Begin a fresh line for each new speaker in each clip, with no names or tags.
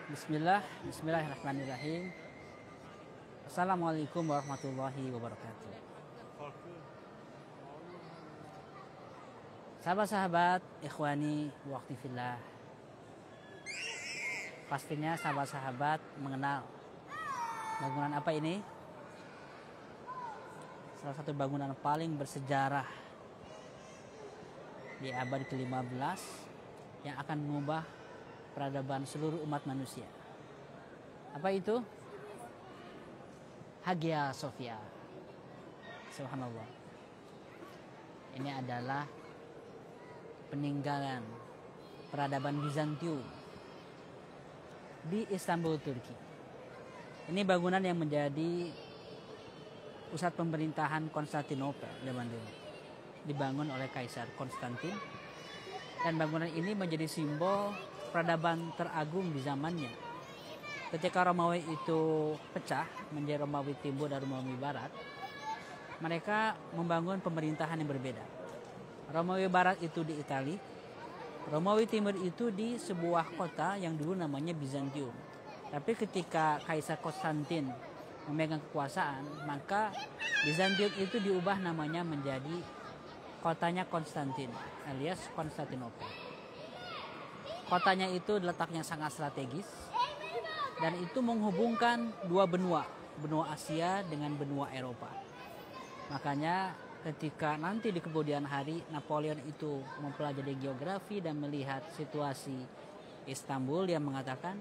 Bismillahirrahmanirrahim. Assalamualaikum warahmatullahi wabarakatuh. Sahabat-sahabat, ikhwani waqti fillah. Pastinya sahabat-sahabat mengenal bangunan apa ini? Salah satu bangunan paling bersejarah di abad ke-15 yang akan mengubah peradaban seluruh umat manusia. Apa itu? Hagia Sophia. Subhanallah. Ini adalah peninggalan peradaban Bizantium di Istanbul, Turki. Ini bangunan yang menjadi pusat pemerintahan Konstantinopel zaman dulu. Dibangun oleh Kaisar Konstantin, dan bangunan ini menjadi simbol peradaban teragung di zamannya. Ketika Romawi itu pecah menjadi Romawi Timur dan Romawi Barat, mereka membangun pemerintahan yang berbeda. Romawi Barat itu di Italia, Romawi Timur itu di sebuah kota yang dulu namanya Bizantium. Tapi ketika Kaisar Konstantin memegang kekuasaan, maka Bizantium itu diubah namanya menjadi kotanya Konstantin alias Konstantinopel. Kotanya itu letaknya sangat strategis dan itu menghubungkan dua benua Asia dengan benua Eropa. Makanya ketika nanti di kemudian hari Napoleon itu mempelajari geografi dan melihat situasi Istanbul, dia mengatakan,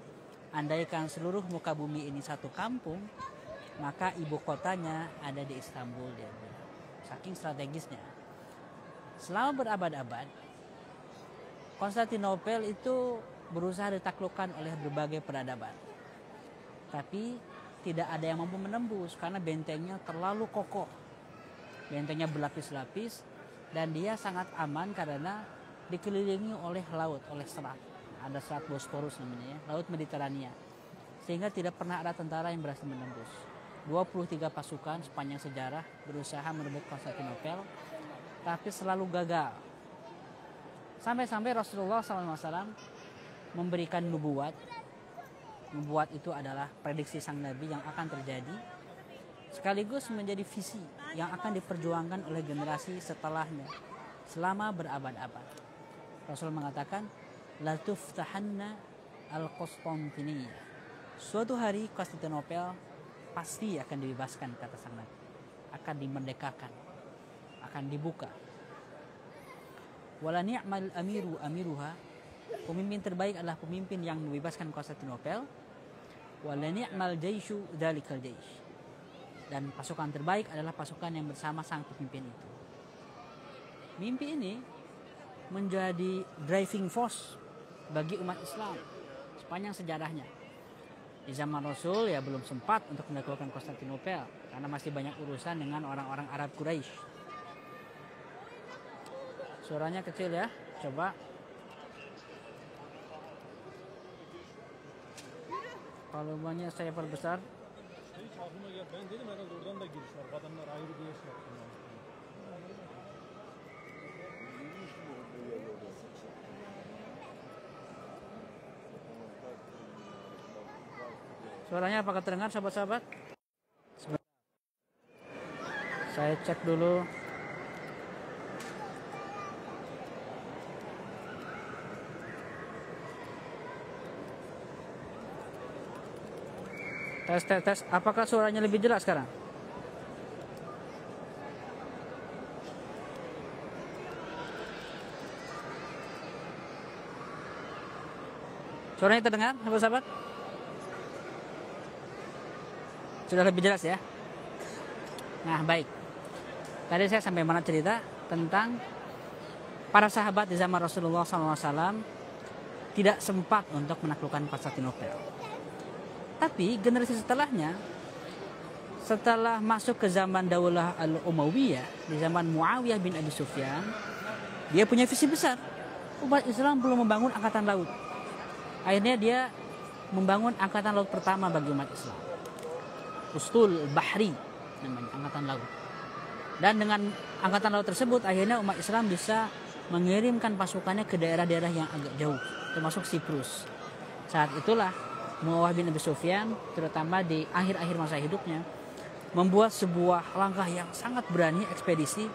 andaikan seluruh muka bumi ini satu kampung, maka ibu kotanya ada di Istanbul, dia bilang. Saking strategisnya. Selama berabad-abad, Konstantinopel itu berusaha ditaklukkan oleh berbagai peradaban. Tapi tidak ada yang mampu menembus karena bentengnya terlalu kokoh. Bentengnya berlapis-lapis dan dia sangat aman karena dikelilingi oleh laut, oleh selat. Ada selat Bosporus namanya ya, Laut Mediterania. Sehingga tidak pernah ada tentara yang berhasil menembus. 23 pasukan sepanjang sejarah berusaha merebut Konstantinopel, tapi selalu gagal. Sampai-sampai Rasulullah SAW memberikan nubuat. Nubuat itu adalah prediksi sang Nabi yang akan terjadi, sekaligus menjadi visi yang akan diperjuangkan oleh generasi setelahnya selama berabad-abad. Rasul mengatakan, la tuftahanna al-Konstantiniyah. Suatu hari Konstantinopel pasti akan dibebaskan, kata sang Nabi. Akan dimerdekakan, akan dibuka. Wala ni'mal amiru amiruha. Pemimpin terbaik adalah pemimpin yang membebaskan Konstantinopel. Wala ni'mal jaishu dzalikal jaish. Dan pasukan terbaik adalah pasukan yang bersama sang pemimpin itu. Mimpi ini menjadi driving force bagi umat Islam sepanjang sejarahnya. Di zaman Rasul ya belum sempat untuk menaklukkan Konstantinopel karena masih banyak urusan dengan orang-orang Arab Quraisy. Suaranya kecil ya, coba. Volumenya saya perbesar. Suaranya apakah terdengar, sahabat-sahabat? Saya cek dulu. Tes. Apakah suaranya lebih jelas sekarang? Suaranya terdengar, sahabat-sahabat? Sudah lebih jelas ya? Nah, baik. Tadi saya sampai mana cerita tentang para sahabat di zaman Rasulullah SAW tidak sempat untuk menaklukkan Konstantinopel. Tapi generasi setelahnya, setelah masuk ke zaman Daulah Al-Umayyah, di zaman Muawiyah bin Abi Sufyan, dia punya visi besar. Umat Islam perlu membangun angkatan laut. Akhirnya dia membangun angkatan laut pertama bagi umat Islam. Ustul Bahri namanya, angkatan laut. Dan dengan angkatan laut tersebut akhirnya umat Islam bisa mengirimkan pasukannya ke daerah-daerah yang agak jauh, termasuk Siprus. Saat itulah Muawiyah bin Abi Sufyan, terutama di akhir-akhir masa hidupnya, membuat sebuah langkah yang sangat berani, ekspedisi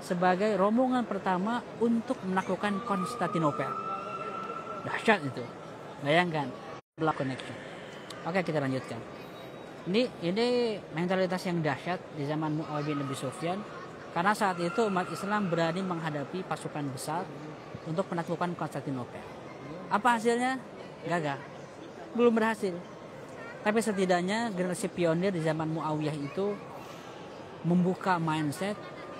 sebagai rombongan pertama untuk menaklukkan Konstantinopel. Dahsyat itu, bayangkan, block connection. Oke, kita lanjutkan. Ini mentalitas yang dahsyat di zaman Muawiyah bin Abi Sufyan, karena saat itu umat Islam berani menghadapi pasukan besar untuk menaklukkan Konstantinopel. Apa hasilnya? Gagal, belum berhasil. Tapi setidaknya generasi pionir di zaman Muawiyah itu membuka mindset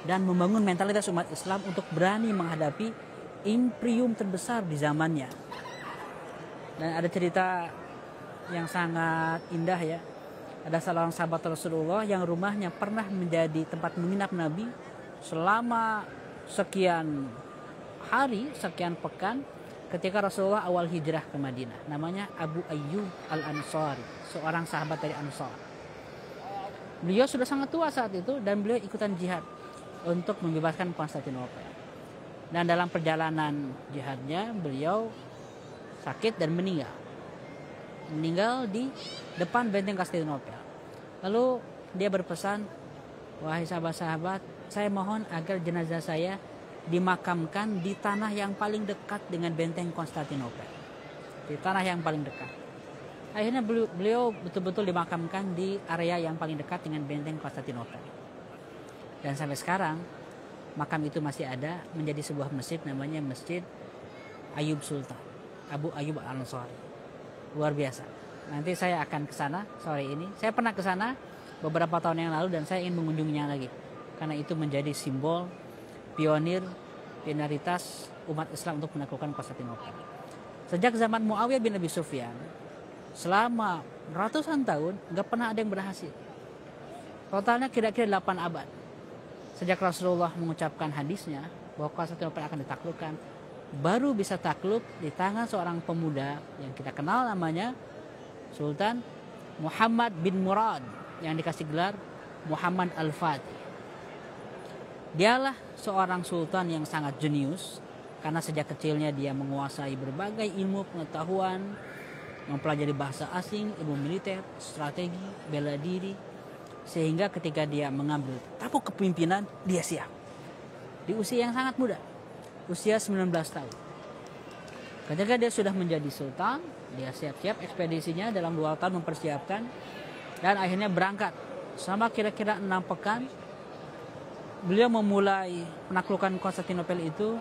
dan membangun mentalitas umat Islam untuk berani menghadapi imperium terbesar di zamannya. Dan ada cerita yang sangat indah ya. Ada salah seorang sahabat Rasulullah yang rumahnya pernah menjadi tempat menginap Nabi selama sekian hari, sekian pekan ketika Rasulullah awal hijrah ke Madinah. Namanya Abu Ayyub Al-Ansari, seorang sahabat dari Ansar. Beliau sudah sangat tua saat itu dan beliau ikutan jihad untuk membebaskan Konstantinopel. Dan dalam perjalanan jihadnya beliau sakit dan meninggal di depan benteng Konstantinopel. Lalu dia berpesan, wahai sahabat-sahabat, saya mohon agar jenazah saya dimakamkan di tanah yang paling dekat dengan benteng Konstantinopel. Di tanah yang paling dekat. Akhirnya beliau betul-betul dimakamkan di area yang paling dekat dengan benteng Konstantinopel. Dan sampai sekarang makam itu masih ada, menjadi sebuah masjid, namanya Masjid Ayub Sultan, Abu Ayyub Al-Ansari. Luar biasa. Nanti saya akan ke sana sore ini. Saya pernah ke sana beberapa tahun yang lalu dan saya ingin mengunjunginya lagi. Karena itu menjadi simbol pioneritas umat Islam untuk menaklukkan Konstantinopel. Sejak zaman Muawiyah bin Abi Sufyan, selama ratusan tahun nggak pernah ada yang berhasil. Totalnya kira-kira 8 abad. Sejak Rasulullah mengucapkan hadisnya bahwa Konstantinopel akan ditaklukkan, baru bisa takluk di tangan seorang pemuda yang kita kenal namanya Sultan Muhammad bin Murad, yang dikasih gelar Muhammad Al-Fatih. Dialah seorang sultan yang sangat jenius, karena sejak kecilnya dia menguasai berbagai ilmu pengetahuan, mempelajari bahasa asing, ilmu militer, strategi, bela diri, sehingga ketika dia mengambil tampuk kepemimpinan, dia siap. Di usia yang sangat muda, usia 19 tahun. Ketika dia sudah menjadi sultan, dia siap-siap ekspedisinya dalam 2 tahun mempersiapkan, dan akhirnya berangkat. Selama kira-kira 6 pekan, beliau memulai penaklukan Konstantinopel itu,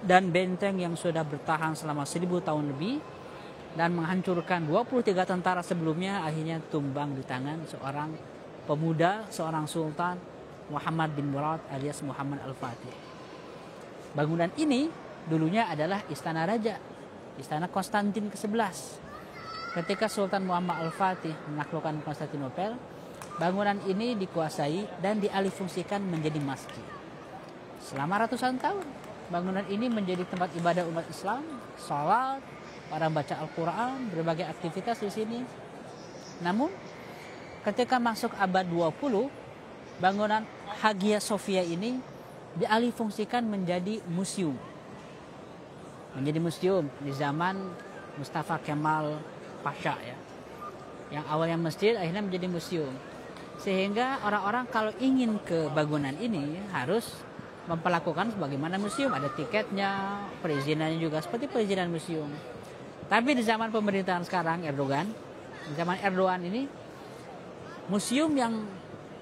dan benteng yang sudah bertahan selama 1000 tahun lebih dan menghancurkan 23 tentara sebelumnya akhirnya tumbang di tangan seorang pemuda, seorang sultan, Muhammad bin Murad alias Muhammad Al-Fatih. Bangunan ini dulunya adalah istana raja, istana Konstantin ke-11. Ketika Sultan Muhammad Al-Fatih menaklukkan Konstantinopel, bangunan ini dikuasai dan dialihfungsikan menjadi masjid. Selama ratusan tahun, bangunan ini menjadi tempat ibadah umat Islam, salat, para baca Al-Quran, berbagai aktivitas di sini. Namun, ketika masuk abad 20, bangunan Hagia Sophia ini dialihfungsikan menjadi museum. Menjadi museum di zaman Mustafa Kemal Pasha ya. Yang awalnya masjid akhirnya menjadi museum. Sehingga orang-orang kalau ingin ke bangunan ini harus memperlakukan sebagaimana museum, ada tiketnya, perizinannya juga seperti perizinan museum. Tapi di zaman pemerintahan sekarang di zaman Erdogan ini, museum yang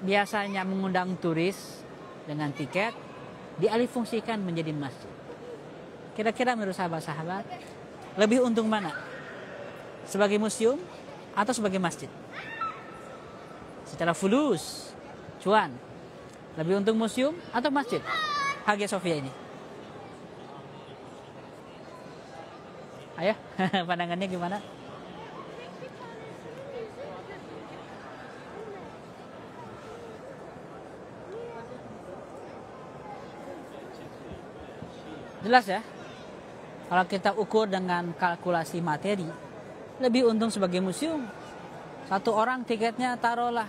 biasanya mengundang turis dengan tiket dialihfungsikan menjadi masjid. Kira-kira menurut sahabat-sahabat, lebih untung mana? Sebagai museum atau sebagai masjid? Secara fulus, cuan, lebih untung museum atau masjid Hagia Sophia ini? Ayo, pandangannya gimana? Jelas ya? Kalau kita ukur dengan kalkulasi materi, lebih untung sebagai museum. Satu orang tiketnya taruhlah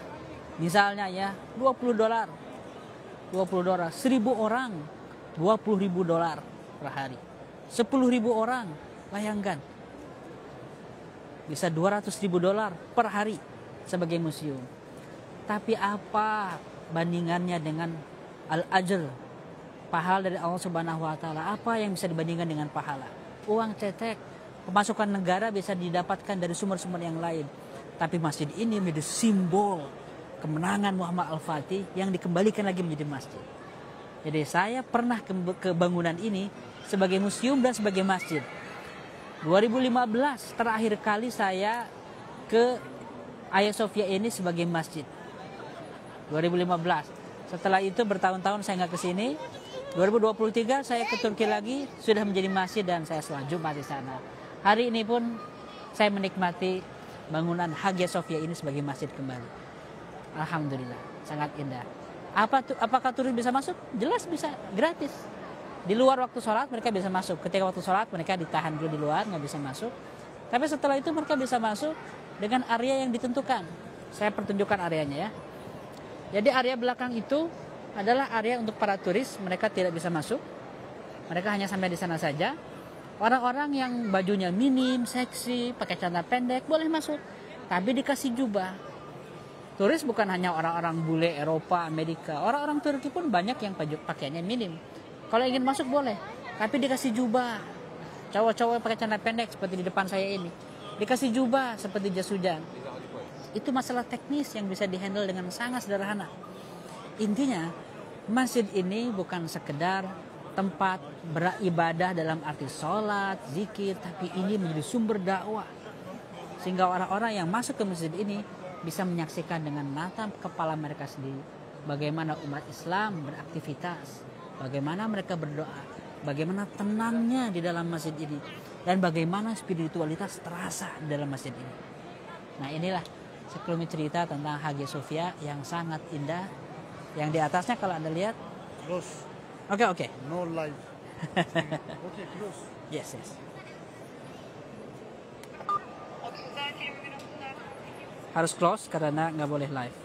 misalnya ya $20. 1000 orang, $20.000 per hari. 10.000 orang, bayangkan. bisa $200.000 per hari sebagai museum. Tapi apa bandingannya dengan al-ajr, pahala dari Allah Subhanahu wa taala? Apa yang bisa dibandingkan dengan pahala? Uang cetek, pemasukan negara bisa didapatkan dari sumber-sumber yang lain. Tapi masjid ini menjadi simbol kemenangan Muhammad Al-Fatih yang dikembalikan lagi menjadi masjid. Jadi saya pernah ke bangunan ini sebagai museum dan sebagai masjid. 2015 terakhir kali saya ke Hagia Sophia ini sebagai masjid. 2015. Setelah itu bertahun-tahun saya nggak ke sini. 2023 saya ke Turki lagi, sudah menjadi masjid dan saya sholat Jumat di sana. Hari ini pun saya menikmati bangunan Hagia Sophia ini sebagai masjid kembali. Alhamdulillah, sangat indah. Apakah turis bisa masuk? Jelas bisa, gratis. Di luar waktu sholat mereka bisa masuk. Ketika waktu sholat mereka ditahan dulu di luar, nggak bisa masuk. Tapi setelah itu mereka bisa masuk dengan area yang ditentukan. Saya pertunjukkan areanya ya. Jadi area belakang itu adalah area untuk para turis, mereka tidak bisa masuk. Mereka hanya sampai di sana saja. Orang-orang yang bajunya minim, seksi, pakai celana pendek boleh masuk, tapi dikasih jubah. Turis bukan hanya orang-orang bule Eropa, Amerika, orang-orang Turki pun banyak yang pakaiannya minim. Kalau ingin masuk boleh, tapi dikasih jubah. Cowok-cowok pakai celana pendek seperti di depan saya ini, dikasih jubah seperti jas hujan. Itu masalah teknis yang bisa dihandle dengan sangat sederhana. Intinya, masjid ini bukan sekedar tempat beribadah dalam arti sholat, zikir, tapi ini menjadi sumber dakwah. Sehingga orang-orang yang masuk ke masjid ini bisa menyaksikan dengan mata kepala mereka sendiri bagaimana umat Islam beraktivitas, bagaimana mereka berdoa, bagaimana tenangnya di dalam masjid ini, dan bagaimana spiritualitas terasa di dalam masjid ini. Nah, inilah sekelumit cerita tentang Hagia Sophia yang sangat indah. Yang di atasnya kalau Anda lihat,
Close.
Oke.
No live. Okay, close.
Yes. Harus close karena nggak boleh live.